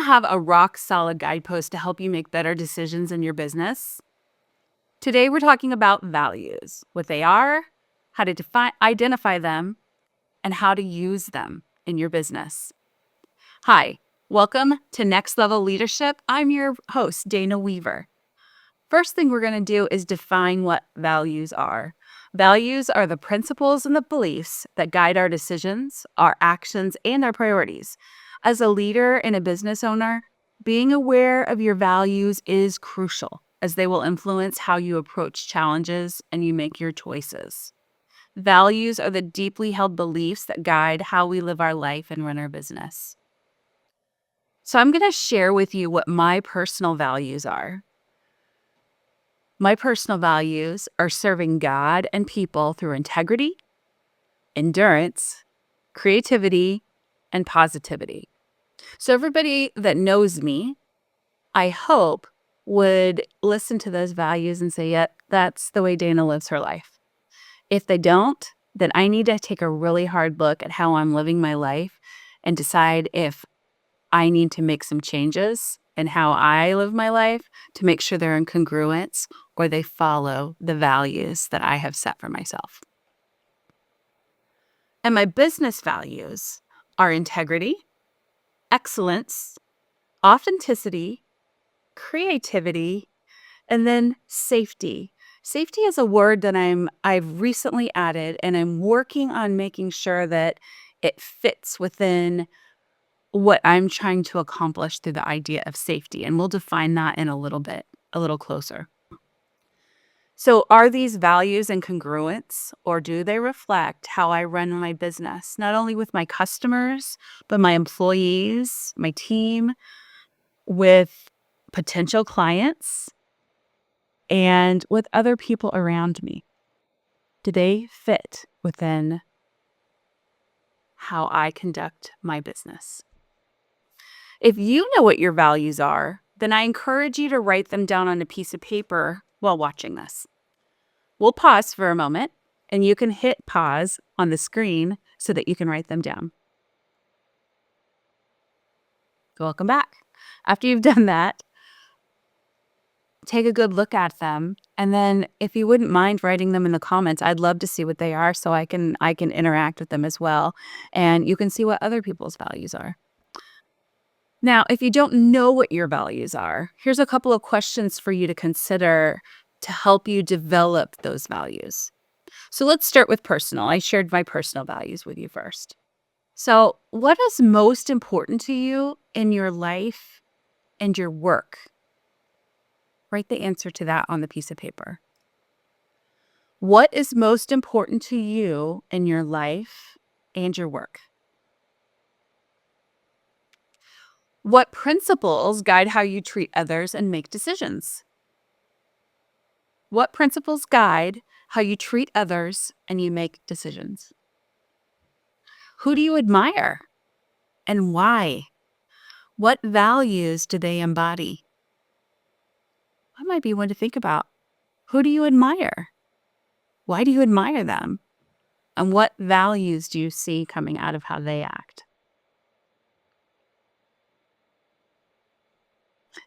have a rock solid guidepost to help you make better decisions in your business. Today, we're talking about values, what they are, how to identify them, and how to use them in your business. Hi, welcome to Next Level Leadership. I'm your host, Dana Weaver. First thing we're going to do is define what values are. Values are the principles and the beliefs that guide our decisions, our actions, and our priorities. As a leader and a business owner, being aware of your values is crucial, as they will influence how you approach challenges and you make your choices. Values are the deeply held beliefs that guide how we live our life and run our business. So I'm going to share with you what my personal values are. My personal values are serving God and people through integrity, endurance, creativity, and positivity. So everybody that knows me, I hope, would listen to those values and say, yep, that's the way Dana lives her life. If they don't, then I need to take a really hard look at how I'm living my life and decide if I need to make some changes in how I live my life to make sure they're in congruence or they follow the values that I have set for myself. And my business values are integrity, excellence, authenticity, creativity, and then safety. Safety is a word that I've recently added, and I'm working on making sure that it fits within what I'm trying to accomplish through the idea of safety. And we'll define that in a little bit, a little closer. So are these values in congruence, or do they reflect how I run my business, not only with my customers, but my employees, my team, with potential clients, and with other people around me? Do they fit within how I conduct my business? If you know what your values are, then I encourage you to write them down on a piece of paper while watching this. We'll pause for a moment, and you can hit pause on the screen so that you can write them down. Welcome back. After you've done that, take a good look at them. And then if you wouldn't mind writing them in the comments, I'd love to see what they are so I can interact with them as well. And you can see what other people's values are. Now, if you don't know what your values are, here's a couple of questions for you to consider to help you develop those values. So let's start with personal. I shared my personal values with you first. So what is most important to you in your life and your work? Write the answer to that on the piece of paper. What is most important to you in your life and your work? What principles guide how you treat others and make decisions? What principles guide how you treat others and you make decisions? Who do you admire and why? What values do they embody? That might be one to think about. Who do you admire? Why do you admire them? And what values do you see coming out of how they act?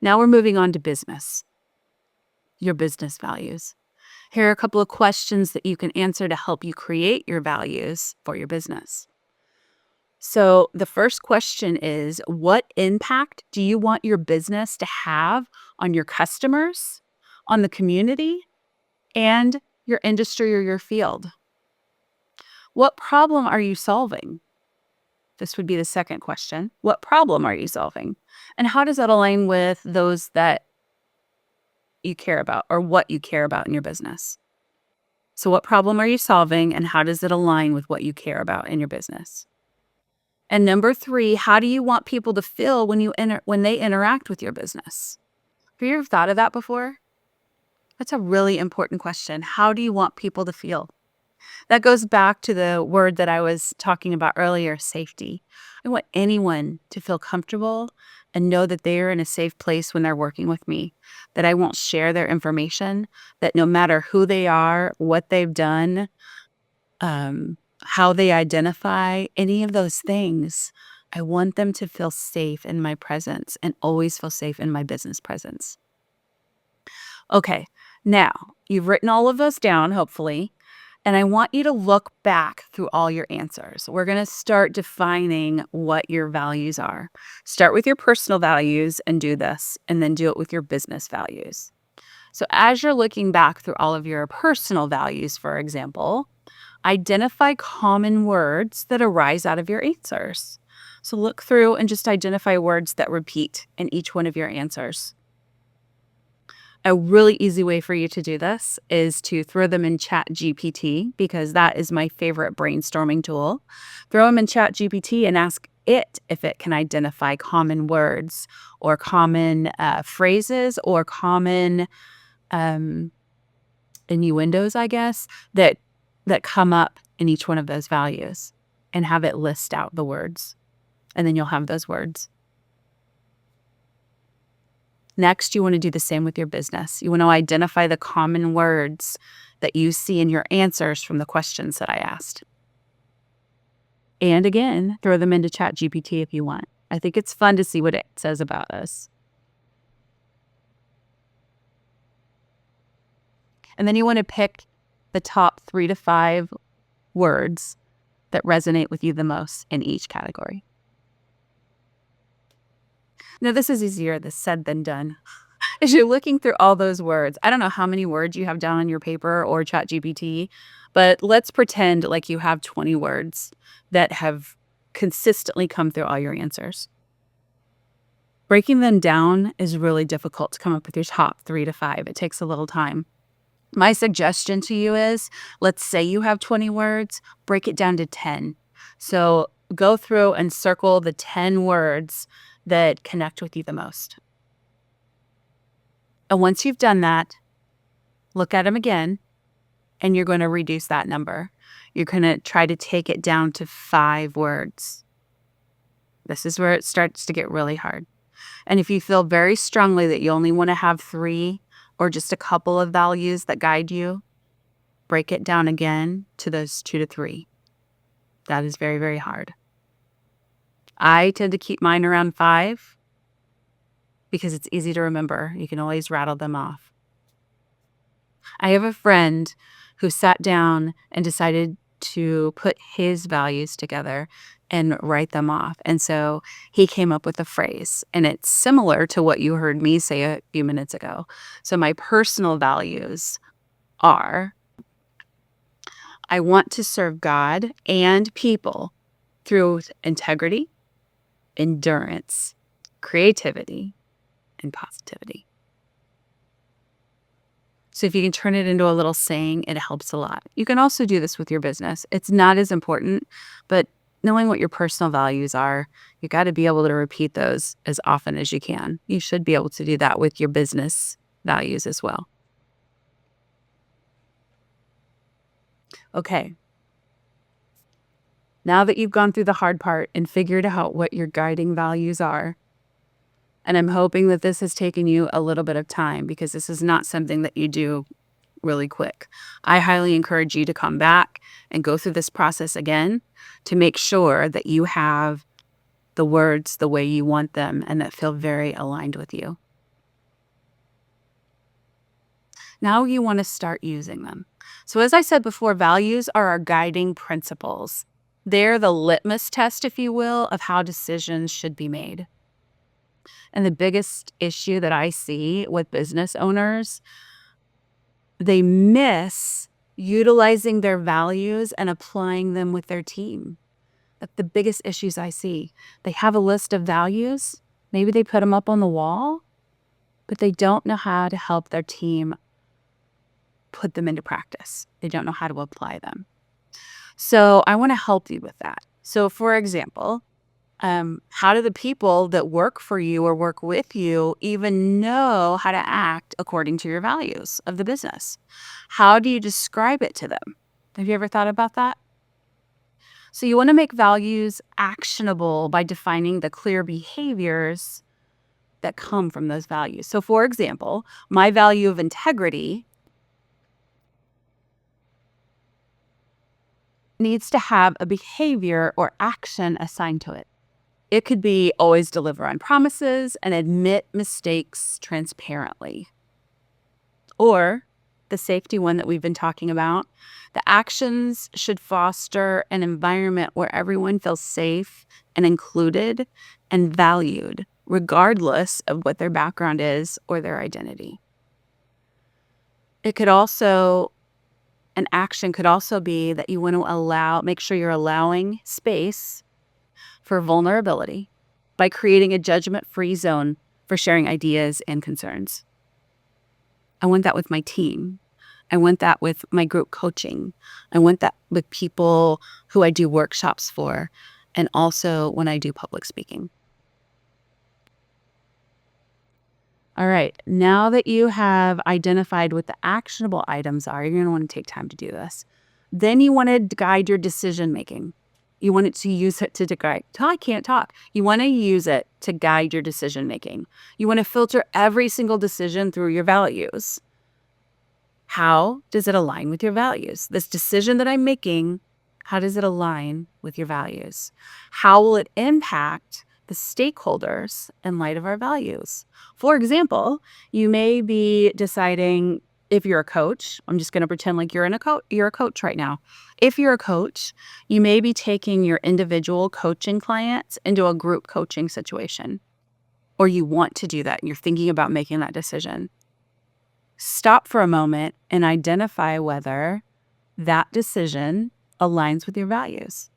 Now we're moving on to business. Your business values. Here are a couple of questions that you can answer to help you create your values for your business. So the first question is, what impact do you want your business to have on your customers, on the community, and your industry or your field? What problem are you solving? This would be the second question. What problem are you solving? And how does that align with those that you care about or what you care about in your business? So what problem are you solving and how does it align with what you care about in your business? And number 3, how do you want people to feel when they interact with your business? Have you ever thought of that before? That's a really important question. How do you want people to feel? That goes back to the word that I was talking about earlier, safety. I want anyone to feel comfortable and know that they are in a safe place when they're working with me, that I won't share their information, that no matter who they are, what they've done, how they identify, any of those things, I want them to feel safe in my presence and always feel safe in my business presence. Okay, now you've written all of those down, hopefully, and I want you to look back through all your answers. We're going to start defining what your values are. Start with your personal values and do this, and then do it with your business values. So, as you're looking back through all of your personal values, for example, identify common words that arise out of your answers. So, look through and just identify words that repeat in each one of your answers. A really easy way for you to do this is to throw them in Chat GPT, because that is my favorite brainstorming tool. Throw them in Chat GPT and ask it if it can identify common words or common phrases or common um, innuendos, I guess, that come up in each one of those values, and have it list out the words. And then you'll have those words. Next, you want to do the same with your business. You want to identify the common words that you see in your answers from the questions that I asked. And again, throw them into ChatGPT if you want. I think it's fun to see what it says about us. And then you want to pick the top 3 to 5 words that resonate with you the most in each category. Now, this is easier said than done. As you're looking through all those words, I don't know how many words you have down on your paper or ChatGPT, but let's pretend like you have 20 words that have consistently come through all your answers. Breaking them down is really difficult to come up with your top 3 to 5. It takes a little time. My suggestion to you is, let's say you have 20 words, break it down to 10. So go through and circle the 10 words that connect with you the most. And once you've done that, look at them again, and you're going to reduce that number. You're going to try to take it down to 5 words. This is where it starts to get really hard. And if you feel very strongly that you only want to have 3 or just a couple of values that guide you, break it down again to those 2 to 3. That is very, very hard. I tend to keep mine around 5 because it's easy to remember. You can always rattle them off. I have a friend who sat down and decided to put his values together and write them off. And so he came up with a phrase, and it's similar to what you heard me say a few minutes ago. So my personal values are: I want to serve God and people through integrity, endurance, creativity, and positivity. So if you can turn it into a little saying, it helps a lot. You can also do this with your business. It's not as important, but knowing what your personal values are, you got to be able to repeat those as often as you can. You should be able to do that with your business values as well. Okay. Now that you've gone through the hard part and figured out what your guiding values are, and I'm hoping that this has taken you a little bit of time, because this is not something that you do really quick. I highly encourage you to come back and go through this process again to make sure that you have the words the way you want them and that feel very aligned with you. Now you want to start using them. So as I said before, values are our guiding principles. They're the litmus test, if you will, of how decisions should be made. And the biggest issue that I see with business owners, they miss utilizing their values and applying them with their team. That's the biggest issues I see. They have a list of values. Maybe they put them up on the wall, but they don't know how to help their team put them into practice. They don't know how to apply them. So I want to help you with that. So for example, how do the people that work for you or work with you even know how to act according to your values of the business? How do you describe it to them? Have you ever thought about that? So you want to make values actionable by defining the clear behaviors that come from those values. So for example, my value of integrity needs to have a behavior or action assigned to it. It could be always deliver on promises and admit mistakes transparently. Or the safety one that we've been talking about, the actions should foster an environment where everyone feels safe and included and valued, regardless of what their background is or their identity. It could also, an action could also be that you want to make sure you're allowing space for vulnerability by creating a judgment-free zone for sharing ideas and concerns. I want that with my team. I want that with my group coaching. I want that with people who I do workshops for, and also when I do public speaking. All right, now that you have identified what the actionable items are, you're going to want to take time to do this. Then you want to guide your decision making. You want it to use it to guide. I can't talk. You want to use it to guide your decision making. You want to filter every single decision through your values. How does it align with your values? This decision that I'm making, how does it align with your values? How will it impact the stakeholders in light of our values? For example, you may be deciding, if you're a coach, I'm just going to pretend like you're a coach right now. If you're a coach, you may be taking your individual coaching clients into a group coaching situation, or you want to do that and you're thinking about making that decision. Stop for a moment and identify whether that decision aligns with your values.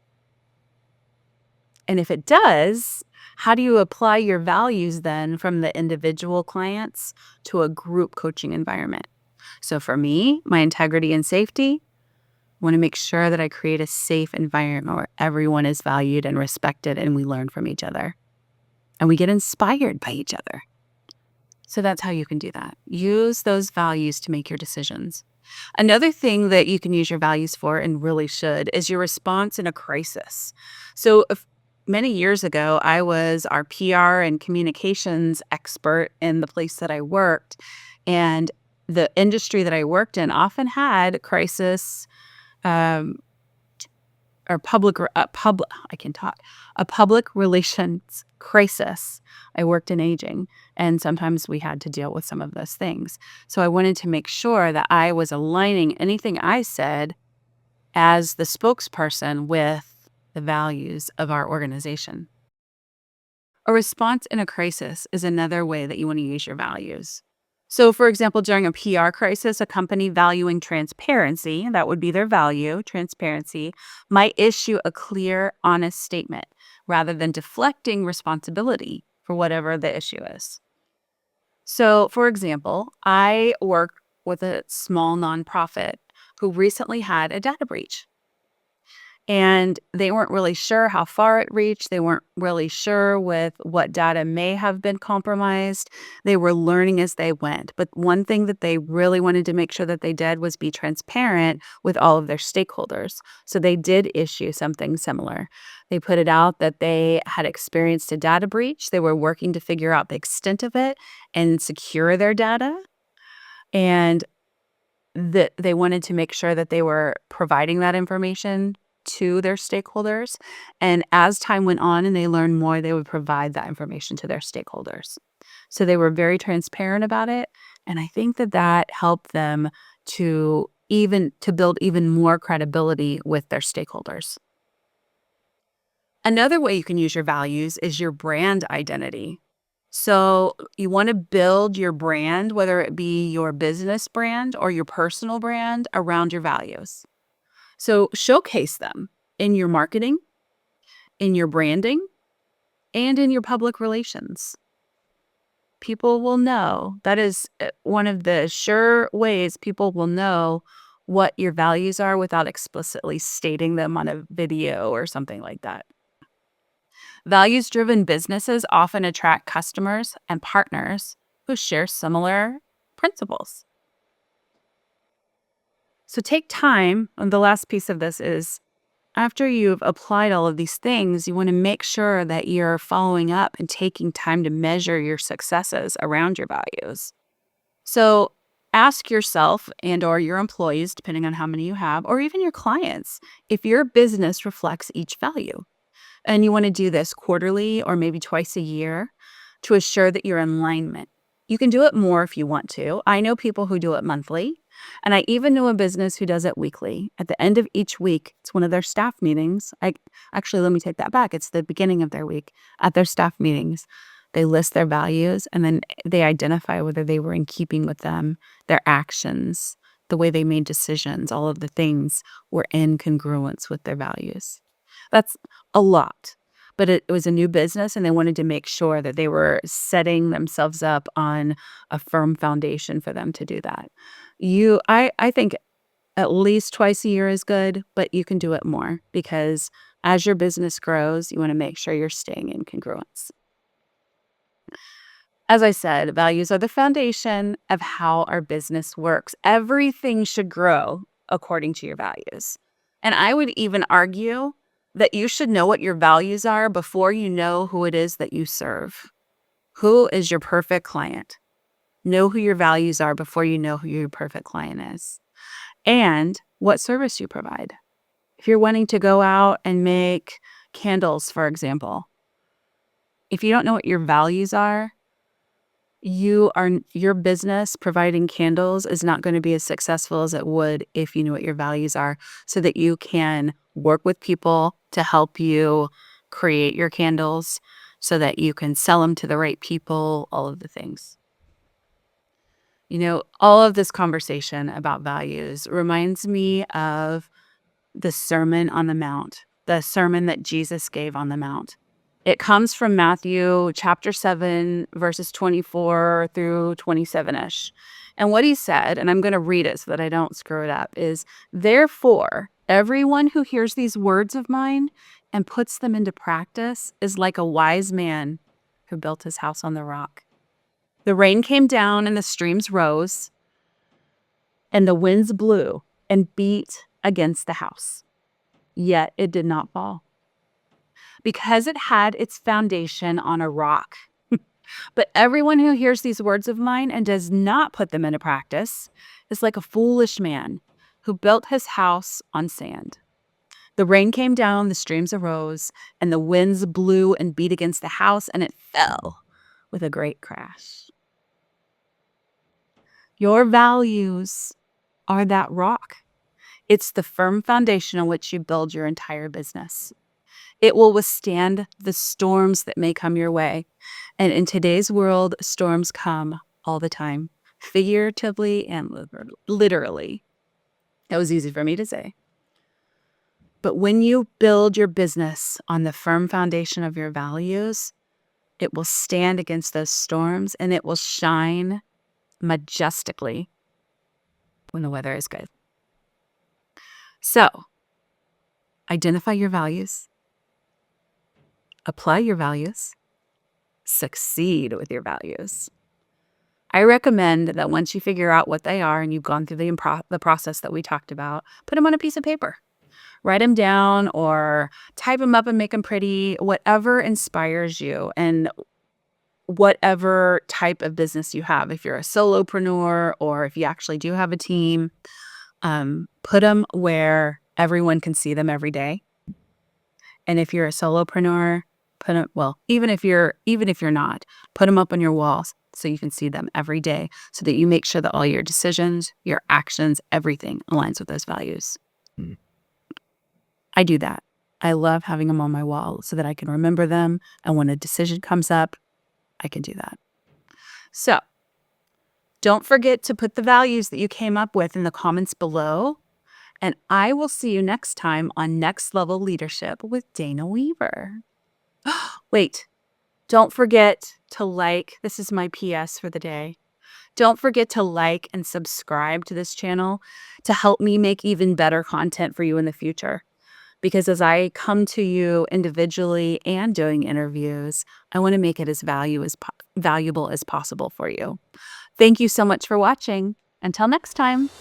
And if it does, how do you apply your values then from the individual clients to a group coaching environment? So for me, my integrity and safety, I want to make sure that I create a safe environment where everyone is valued and respected and we learn from each other and we get inspired by each other. So that's how you can do that. Use those values to make your decisions. Another thing that you can use your values for, and really should, is your response in a crisis. So many years ago, I was our PR and communications expert in the place that I worked. And the industry that I worked in often had crisis or a public relations crisis. I worked in aging, and sometimes we had to deal with some of those things. So I wanted to make sure that I was aligning anything I said as the spokesperson with the values of our organization. A response in a crisis is another way that you want to use your values. So, for example, during a PR crisis, a company valuing transparency, that would be their value, transparency, might issue a clear, honest statement rather than deflecting responsibility for whatever the issue is. So, for example, I work with a small nonprofit who recently had a data breach. And they weren't really sure how far it reached. They weren't really sure with what data may have been compromised. They were learning as they went. But one thing that they really wanted to make sure that they did was be transparent with all of their stakeholders. So they did issue something similar. They put it out that they had experienced a data breach. They were working to figure out the extent of it and secure their data. And that they wanted to make sure that they were providing that information to their stakeholders. And as time went on and they learned more, they would provide that information to their stakeholders. So they were very transparent about it. And I think that that helped them to build even more credibility with their stakeholders. Another way you can use your values is your brand identity. So you want to build your brand, whether it be your business brand or your personal brand, around your values. So showcase them in your marketing, in your branding, and in your public relations. People will know. That is one of the sure ways people will know what your values are without explicitly stating them on a video or something like that. Values-driven businesses often attract customers and partners who share similar principles. So take time, and the last piece of this is, after you've applied all of these things, you want to make sure that you're following up and taking time to measure your successes around your values. So ask yourself and or your employees, depending on how many you have, or even your clients, if your business reflects each value. And you want to do this quarterly or maybe twice a year to assure that you're in alignment. You can do it more if you want to. I know people who do it monthly, and I even know a business who does it weekly. At the end of each week, it's one of their staff meetings. Actually, let me take that back. It's the beginning of their week. At their staff meetings, they list their values and then they identify whether they were in keeping with them, their actions, the way they made decisions, all of the things were in congruence with their values. That's a lot. But it was a new business, and they wanted to make sure that they were setting themselves up on a firm foundation for them to do that. I think at least twice a year is good, but you can do it more because as your business grows, you want to make sure you're staying in congruence. As I said, values are the foundation of how our business works. Everything should grow according to your values. And I would even argue that you should know what your values are before you know who it is that you serve. Who is your perfect client? Know who your values are before you know who your perfect client is. And what service you provide. If you're wanting to go out and make candles, for example, if you don't know what your values are, your business providing candles is not going to be as successful as it would if you knew what your values are, so that you can work with people to help you create your candles, so that you can sell them to the right people, all of the things. All of this conversation about values reminds me of the Sermon on the Mount, the sermon that Jesus gave on the Mount. It comes from Matthew chapter 7, verses 24 through 27-ish. And what he said, and I'm going to read it so that I don't screw it up, is, "Therefore, everyone who hears these words of mine and puts them into practice is like a wise man who built his house on the rock. The rain came down and the streams rose, and the winds blew and beat against the house. Yet it did not fall, because it had its foundation on a rock. But everyone who hears these words of mine and does not put them into practice is like a foolish man who built his house on sand. The rain came down, the streams arose, and the winds blew and beat against the house, and it fell with a great crash." Your values are that rock. It's the firm foundation on which you build your entire business. It will withstand the storms that may come your way. And in today's world, storms come all the time, figuratively and literally. That was easy for me to say. But when you build your business on the firm foundation of your values, it will stand against those storms, and it will shine majestically when the weather is good. So, identify your values, apply your values, succeed with your values. I recommend that once you figure out what they are and you've gone through the process that we talked about, put them on a piece of paper. Write them down or type them up and make them pretty, whatever inspires you and whatever type of business you have. If you're a solopreneur or if you actually do have a team, put them where everyone can see them every day. And if you're a solopreneur, put them, well, even if you're not, put them up on your walls so you can see them every day, so that you make sure that all your decisions, your actions, everything aligns with those values. I do that. I love having them on my wall so that I can remember them. And when a decision comes up, I can do that. So don't forget to put the values that you came up with in the comments below. And I will see you next time on Next Level Leadership with Dana Weaver. Wait, don't forget to like. This is my PS for the day. Don't forget to like and subscribe to this channel to help me make even better content for you in the future. Because as I come to you individually and doing interviews, I want to make it as valuable as possible for you. Thank you so much for watching. Until next time.